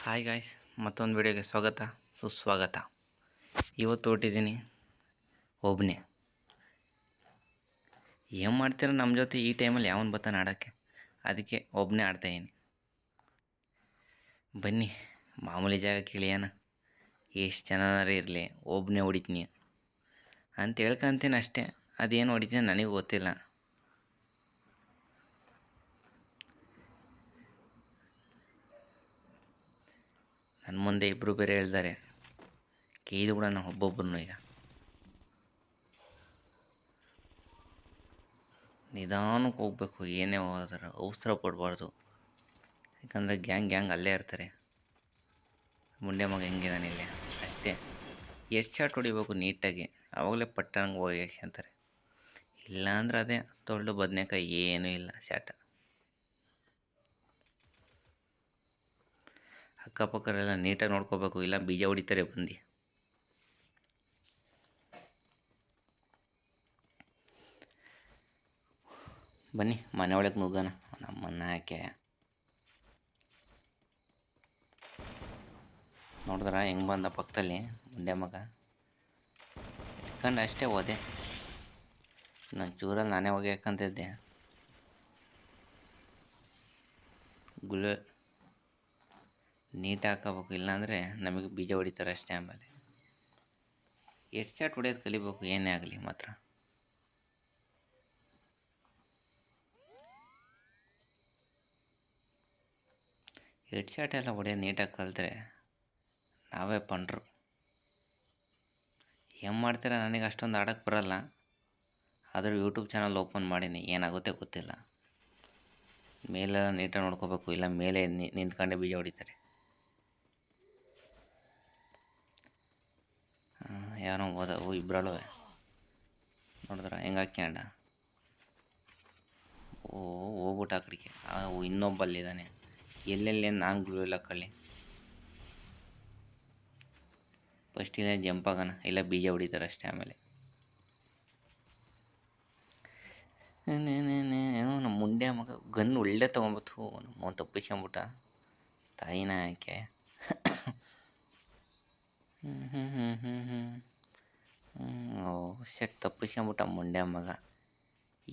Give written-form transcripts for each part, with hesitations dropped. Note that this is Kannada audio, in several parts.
ಹಾಯ್ ಗಾಯ್ಸ್, ಮತ್ತೊಂದು ವಿಡಿಯೋಗೆ ಸ್ವಾಗತ ಸುಸ್ವಾಗತ. ಇವತ್ತು ಹೊಟ್ಟಿದ್ದೀನಿ ಒಬ್ಬನೇ. ಏನು ಮಾಡ್ತೀರ ನಮ್ಮ ಜೊತೆ ಈ ಟೈಮಲ್ಲಿ ಯಾವನು ಬರ್ತಾನೆ ಆಡೋಕ್ಕೆ? ಅದಕ್ಕೆ ಒಬ್ಬನೇ ಆಡ್ತಾಯಿದ್ದೀನಿ. ಬನ್ನಿ ಮಾಮೂಲಿ ಜಾಗಕ್ಕೆ ಇಳಿಯೋಣ. ಎಷ್ಟು ಜನರೇ ಇರಲಿ ಒಬ್ಬನೇ ಹೊಡಿತೀನಿ ಅಂತ ಹೇಳ್ಕೊಂತೀನಿ ಅಷ್ಟೇ. ಅದೇನು ಹೊಡಿತೀನಿ ನನಗೆ ಗೊತ್ತಿಲ್ಲ. ನನ್ನ ಮುಂದೆ ಇಬ್ಬರು ಬೇರೆ ಹೇಳ್ತಾರೆ, ಕೇಯ್ದು ಬಿಡೋಣ ಒಬ್ಬೊಬ್ಬರನ್ನು. ಈಗ ನಿಧಾನಕ್ಕೆ ಹೋಗ್ಬೇಕು, ಏನೇ ಹೋದ್ರೆ ಅವಸರ ಪಡಬಾರ್ದು. ಯಾಕಂದರೆ ಗ್ಯಾಂಗ್ ಅಲ್ಲೇ ಇರ್ತಾರೆ. ಮುಂಡೆ ಮಗ ಹೆಂಗಿದಾನೆ ಇಲ್ಲೇ ಅಷ್ಟೇ. ಎಷ್ಟು ಶಾಟ್ ಹೊಡಿಬೇಕು ನೀಟಾಗಿ, ಆವಾಗಲೇ ಪಟ್ಟಂಗೆ ಹೋಗಿ ಅಂತಾರೆ. ಇಲ್ಲಾಂದ್ರೆ ಅದೇ ತೊಳ್ಳು ಬದನೇಕಾಯಿ, ಏನೂ ಇಲ್ಲ ಶಾಟ. ಅಕ್ಕಪಕ್ಕರೆಲ್ಲ ನೀಟಾಗಿ ನೋಡ್ಕೋಬೇಕು, ಇಲ್ಲ ಬೀಜ ಹೊಡಿತಾರೆ ಬಂದು. ಬನ್ನಿ ಮನೆ ಒಳಗೆ ನುಗ್ಗೋಣ. ನಮ್ಮನ್ನ ಯಾಕೆ ನೋಡಿದ್ರ ಹೆಂಗೆ ಬಂದ ಪಕ್ಕದಲ್ಲಿ ಮುಂಡೆ ಮಗ ಇಟ್ಕೊಂಡು ಅಷ್ಟೇ ಹೋದೆ. ನಾನು ಚೂರಲ್ಲಿ ನಾನೇ ಹೋಗಿ ಯಾಕಂತಿದ್ದೆ. ಗುಳ ನೀಟಾಗಿ ಹಾಕೋಬೇಕು, ಇಲ್ಲಾಂದರೆ ನಮಗೆ ಬೀಜ ಹೊಡಿತಾರೆ ಅಷ್ಟೇ. ಆಮೇಲೆ ಹೆಡ್ ಶಾಟ್ ಹೊಡೆಯೋದು ಕಲಿಬೇಕು, ಏನೇ ಆಗಲಿ ಮಾತ್ರ. ಹೆಡ್ ಶಾಟ್ ಎಲ್ಲ ಹೊಡೆಯೋದು ನೀಟಾಗಿ ಕಲಿತ್ರೆ ನಾವೇ ಪಂಡ್ರು. ಏನು ಮಾಡ್ತೀರಾ, ನನಗೆ ಅಷ್ಟೊಂದು ಆಡೋಕ್ಕೆ ಬರೋಲ್ಲ. ಆದರೂ ಯೂಟ್ಯೂಬ್ ಚಾನಲ್ ಓಪನ್ ಮಾಡೀನಿ, ಏನಾಗುತ್ತೆ ಗೊತ್ತಿಲ್ಲ. ಮೇಲೆಲ್ಲ ನೀಟಾಗಿ ನೋಡ್ಕೋಬೇಕು, ಇಲ್ಲ ಮೇಲೆ ನಿಂತ್ಕೊಂಡೆ ಬೀಜ ಹೊಡಿತಾರೆ. ಯಾರೋ ಹೋದ, ಇಬ್ಬರಳು ನೋಡಿದ್ರ ಹೆಂಗೆ ಹಾಕ್ಯಂಡ ಹೋಗ್ಬಿಟ್ಟು ಆ ಕಡೆಗೆ. ಇನ್ನೊಬ್ಬಲ್ಲಿದ್ದಾನೆ, ಎಲ್ಲೆಲ್ಲಿ ನಾನು ಗುಳಿಲ್ಲ ಕಳ್ಳಿ. ಫಸ್ಟ್ ಇಲ್ಲ ಜಂಪ್ ಆಗೋಣ, ಇಲ್ಲ ಬೀಜ ಹೊಡಿತಾರೆ ಅಷ್ಟೇ. ಆಮೇಲೆ ನಮ್ಮ ಮುಂಡೆ ಮಗ ಗನ್ ಒಳ್ಳೆ ತೊಗೊಂಬತ್ತು, ನಮ್ಮ ತಪ್ಪಿಸ್ಕೊಂಬಿಟ್ಟ. ತಾಯಿನ ಯಾಕೆ ಶಟ್ ತಪ್ಪಿಸ್ಕೊಂಬಿಟ್ಟ ಮುಂಡೆ ಮಗ.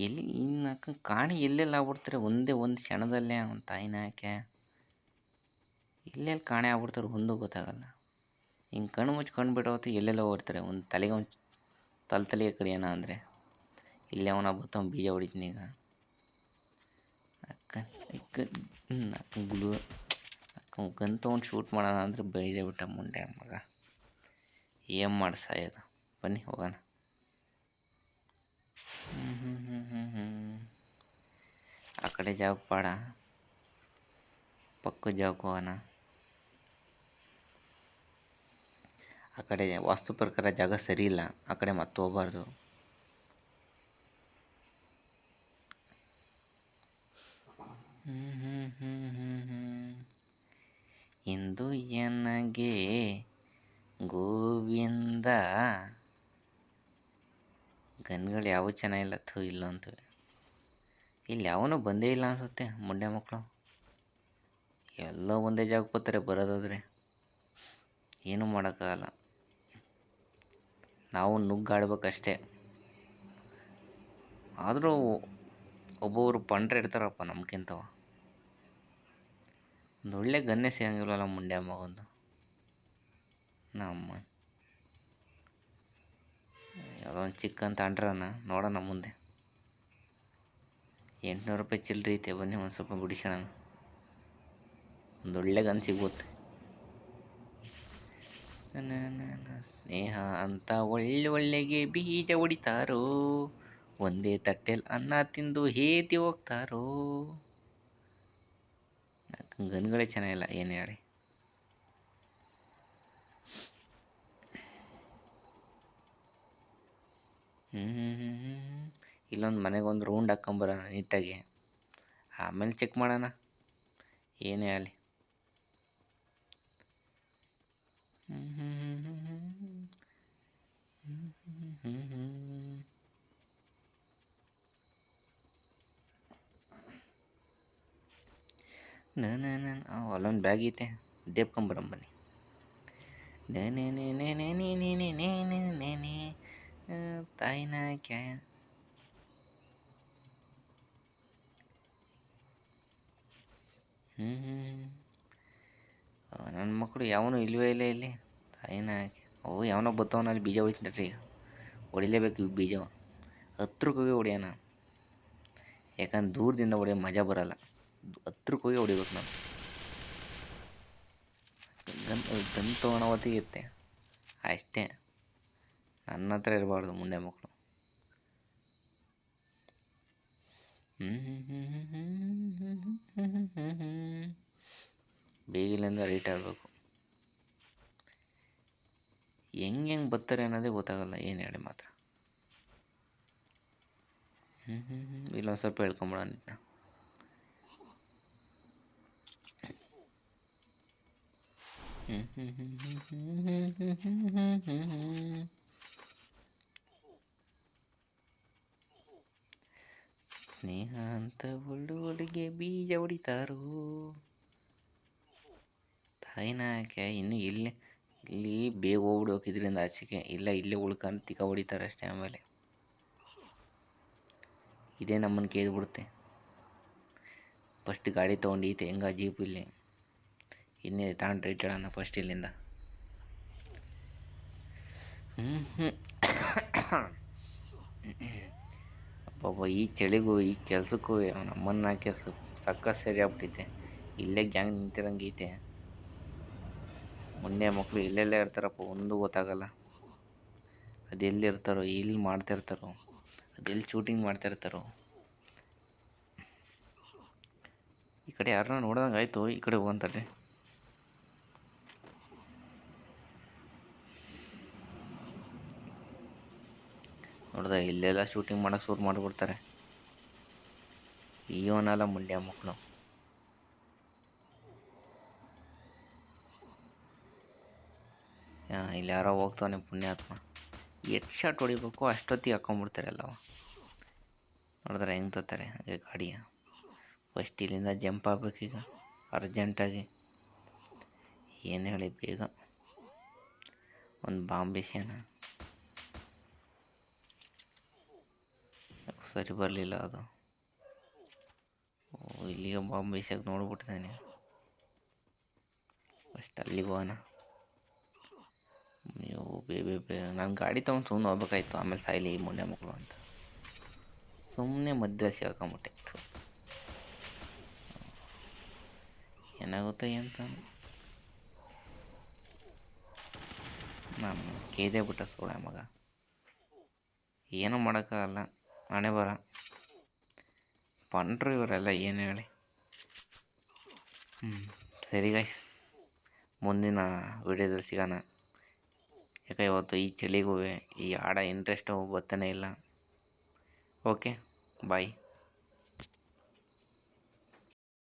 ಎಲ್ಲಿ ಇನ್ನು ಕಾಣಿ ಎಲ್ಲೆಲ್ಲ ಆಗ್ಬಿಡ್ತಾರೆ ಒಂದೇ ಒಂದು ಕ್ಷಣದಲ್ಲೇ. ಅವನ ತಾಯಿನ ಯಾಕೆ ಎಲ್ಲೆಲ್ಲಿ ಕಾಣೆ ಆಗ್ಬಿಡ್ತಾರೆ ಒಂದು ಗೊತ್ತಾಗಲ್ಲ. ಹಿಂಗೆ ಕಣ್ಣು ಮುಚ್ಚಿ ಕಣ್ಣು ಬಿಡೋತ್ತು ಎಲ್ಲೆಲ್ಲ ಓಡ್ತಾರೆ. ಒಂದು ತಲೆಗೆ ಒಂದು ತಲೆಗೆ ಕಡಿಯೋಣ ಅಂದರೆ ಇಲ್ಲೇ ಅವನ ಬತ್ತ ಬೀಜ ಹೊಡಿತೀನಿ. ಈಗ ಅಕ್ಕ ಗುಳು ಗನ್ ತೊಗೊಂಡು ಶೂಟ್ ಮಾಡೋಣ ಅಂದರೆ ಬೈದೇ ಬಿಟ್ಟ ಮುಂಡೆ ಮಗ. ಏನು ಮಾಡಿ ಸಾಯೋದು? ಬನ್ನಿ ಹೋಗೋಣ. ಆ ಕಡೆ ಜಾಗಕ್ಕೆ ಬೇಡ, ಪಕ್ಕದ ಜಾಗಕ್ಕೆ ಹೋಗೋಣ. ಆ ಕಡೆ ವಾಸ್ತು ಪ್ರಕಾರ ಜಾಗ ಸರಿ ಇಲ್ಲ, ಆ ಕಡೆ ಮತ್ತೆ ಹೋಗಬಾರ್ದು. ಇಂದು ಎನಗೆ ಗೋವಿಂದ. ಗನ್ಗಳು ಯಾವ ಚೆನ್ನಾಗಿಲ್ಲ, ಇಲ್ಲ ಅಂತವೆ. ಇಲ್ಲಿ ಯಾವನೂ ಬಂದೇ ಇಲ್ಲ ಅನಿಸುತ್ತೆ ಮುಂಡೆ ಮಕ್ಕಳು. ಎಲ್ಲ ಒಂದೇ ಜಾಗಕ್ಕೆ ಬರ್ತಾರೆ, ಬರೋದಾದರೆ ಏನೂ ಮಾಡೋಕ್ಕಾಗಲ್ಲ. ನಾವು ನುಗ್ಗಾಡ್ಬೇಕಷ್ಟೇ. ಆದರೂ ಒಬ್ಬೊಬ್ರು ಪಂಡ್ರೆ ಇರ್ತಾರಪ್ಪ ನಮ್ಗಿಂತವ. ಒಂದು ಒಳ್ಳೆ ಗನ್ನೇ ಸಿಗಂಗಿಲ್ವಲ್ಲ ಮುಂಡೆ ಮಗೊಂದು. ನಮ್ಮ ಯಾವುದೋ ಒಂದು ಚಿಕ್ಕನ್ ತಾಂಡ್ರನ ನೋಡೋಣ ಮುಂದೆ. 800 ರೂಪಾಯಿ ಚಿಲ್ಲರೆ ಐತೆ, ಬನ್ನಿ ಒಂದು ಸ್ವಲ್ಪ ಬಿಡಿಸೋಣ. ಒಂದು ಒಳ್ಳೆ ಗನ್ ಸಿಗುತ್ತೆ. ಸ್ನೇಹ ಅಂತ ಒಳ್ಳೆಗೆ ಬೀಜ ಹೊಡಿತಾರೋ, ಒಂದೇ ತಟ್ಟೆಲಿ ಅನ್ನ ತಿಂದು ಹೇತಿ ಹೋಗ್ತಾರೋ. ಗನ್ಗಳೇ ಚೆನ್ನಾಗಿಲ್ಲ, ಏನು ಹೇಳಿ. ಇಲ್ಲೊಂದು ಮನೆಗೆ ಒಂದು ರೌಂಡ್ ಹಾಕ್ಕೊಂಬರೋಣ ನೀಟಾಗಿ, ಆಮೇಲೆ ಚೆಕ್ ಮಾಡೋಣ ಏನೇ ಆಗಲಿ. ಅಲ್ಲೊಂದು ಬ್ಯಾಗ್ ಐತೆ, ದೇಬ್ಕೊಂಬರಂ ಬನ್ನಿ. ನೇನೆ ನೇನೆ ನೇನೆ ನೇನೆ ನೇನೆ ನೇನೆ ತಾಯಿನ ಕ್ಯಾ ನನ್ನ ಮಕ್ಕಳು ಯಾವನು ಇಲ್ವೇ ಇಲ್ಲ ಇಲ್ಲಿ. ತಾಯಿನ ಯಾಕೆ ಅವು ಯಾವನೋ ಬತ್ತವನ ಅಲ್ಲಿ ಬೀಜ ಹೊಡಿತೀನಿ ಈಗ. ಹೊಡಿಲೇಬೇಕು ಬೀಜ. ಹತ್ರಕ್ಕೆ ಹೋಗಿ ಹೊಡಿಯೋಣ. ಯಾಕಂದ್ರೆ ದೂರದಿಂದ ಹೊಡಿಯೋ ಮಜಾ ಬರೋಲ್ಲ. ಹತ್ರಕ್ಕೆ ಹೋಗಿ ಹೊಡಿಬೇಕು ನಾವು. ಗನ್ ತೊಗೊಳೋ ಹೊತ್ತಿಗೆ ಅಷ್ಟೇ. ನನ್ನ ಹತ್ರ ಇರಬಾರ್ದು ಮುಂಡೆ ಮಕ್ಕಳು. ಬೇಗಿಲಿಂದ ರೈಟ್ ಆಡಬೇಕು. ಹೆಂಗೆ ಬರ್ತಾರೆ ಅನ್ನೋದೇ ಗೊತ್ತಾಗಲ್ಲ. ಏನು ಹೇಳಿ ಮಾತ್ರ. ಇಲ್ಲೊಂದು ಸ್ವಲ್ಪ ಹೇಳ್ಕೊಂಬಿಡೋಣ. ಸ್ನೇಹ ಅಂತ ಒಳ್ಳಿಗೆ ಬೀಜ ಹೊಡಿತಾರೋ ತಾಯಿನ ಯಾಕೆ. ಇನ್ನು ಇಲ್ಲಿ ಬೇಗ ಹೋಗ್ಬಿಡ್ಬೇಕು ಇದರಿಂದ ಆಚೆಗೆ. ಇಲ್ಲ ಇಲ್ಲೇ ಉಳ್ಕೊಂಡು ತಿಕ್ಕ ಹೊಡಿತಾರೆ ಅಷ್ಟೇ. ಆಮೇಲೆ ಇದೇ ನಮ್ಮನ್ನು ಕೇಳ್ಬಿಡುತ್ತೆ. ಫಸ್ಟ್ ಗಾಡಿ ತೊಗೊಂಡೈತೆ ಹೆಂಗ ಜೀಪ್ ಇಲ್ಲಿ ಇನ್ನೇ ತಗೊಂಡು ರೈಟ್ ಹೇಳೋಣ ಫಸ್ಟ್ ಇಲ್ಲಿಂದ. ಅಬ್ಬಬ್ಬ ಈ ಚಳಿಗೂ ಈ ಕೆಲಸಕ್ಕೂ ನಮ್ಮನ್ನು ಹಾಕಿ ಸಕ್ಕ ಸರಿ ಆಗ್ಬಿಟ್ಟೈತೆ. ಇಲ್ಲೇ ಗ್ಯಾಂಗ್ ನಿಂತಿರಂಗೈತೆ. ಮುಂಡೆ ಮಕ್ಕಳು ಎಲ್ಲೆಲ್ಲೇ ಇರ್ತಾರಪ್ಪ ಒಂದು ಗೊತ್ತಾಗಲ್ಲ. ಅದೆಲ್ಲಿರ್ತಾರೋ ಎಲ್ಲಿ ಮಾಡ್ತಿರ್ತಾರೋ ಅದೆಲ್ಲಿ ಶೂಟಿಂಗ್ ಮಾಡ್ತಿರ್ತಾರೋ. ಈ ಕಡೆ ಯಾರನ್ನ ನೋಡ್ದಂಗೆ ಆಯಿತು. ಈ ಕಡೆ ಹೋಗಂತಾರೆ. ನೋಡ್ದೆ ಇಲ್ಲೆಲ್ಲ ಶೂಟಿಂಗ್ ಮಾಡೋಕ್ಕೆ ಶುರು ಮಾಡಿಬಿಡ್ತಾರೆ. ಇವನೆಲ್ಲ ಮುಂಡ್ಯ ಮಕ್ಕಳು. ಇಲ್ಲಿ ಯಾರೋ ಹೋಗ್ತಾನೆ ಪುಣ್ಯಾತ್ಮ. ಎಷ್ಟು ಶಾಟ್ ಹೊಡಿಬೇಕು ಅಷ್ಟೊತ್ತಿಗೆ ಹಾಕ್ಕೊಂಬಿಡ್ತಾರೆ ಎಲ್ಲವ. ನೋಡಿದ್ರೆ ಹೆಂಗೆ ತರ್ತಾರೆ ಹಾಗೆ ಗಾಡಿಯ. ಫಸ್ಟ್ ಇಲ್ಲಿಂದ ಜಂಪ್ ಆಗ್ಬೇಕೀಗ ಅರ್ಜೆಂಟಾಗಿ. ಏನು ಹೇಳಿ ಬೇಗ ಒಂದು ಬಾಂಬ್ ಬಿಸ್ಯಾನ. ಸರಿ ಬರಲಿಲ್ಲ ಅದು. ಇಲ್ಲಿಗೆ ಬಾಂಬ್ ಬಿಸಕ್ಕೆ ನೋಡ್ಬಿಟ್ಟಿದ್ದಾನೆ. ಫಸ್ಟ್ ಅಲ್ಲಿಗೆ ಹೋಗೋಣ. ನೀವು ನಾನು ಗಾಡಿ ತೊಗೊಂಡು ಸುಮ್ಮನೆ ಹೋಗ್ಬೇಕಾಯ್ತು. ಆಮೇಲೆ ಸಾಯ್ಲಿ ಮುಂಡೆ ಮಕ್ಕಳು ಅಂತ ಸುಮ್ಮನೆ ಮಧ್ಯದಲ್ಲಿ ಸಿಗಾಕೊಂಬಿಟ್ಟಿತ್ತು. ಏನಾಗುತ್ತೆ ಅಂತ ನಾನು ಕೇದೇ ಬಿಟ್ಟ ಸೋಳ ಮಗ. ಏನೂ ಮಾಡೋಕ್ಕಾಗಲ್ಲ. ಹಣೆ ಬರ ಪಂಟ್ರು ಇವರೆಲ್ಲ ಏನು ಹೇಳಿ. ಸರಿ ಗಾಯ್ಸ್, ಮುಂದಿನ ವಿಡಿಯೋದಲ್ಲಿ ಸಿಗೋಣ. ಯಾಕೆ ಇವತ್ತು ಈ ಚಳಿಗೂ ಈ ಆಡ ಇಂಟ್ರೆಸ್ಟು ಬರ್ತಾನೆ ಇಲ್ಲ. ಓಕೆ ಬಾಯ್.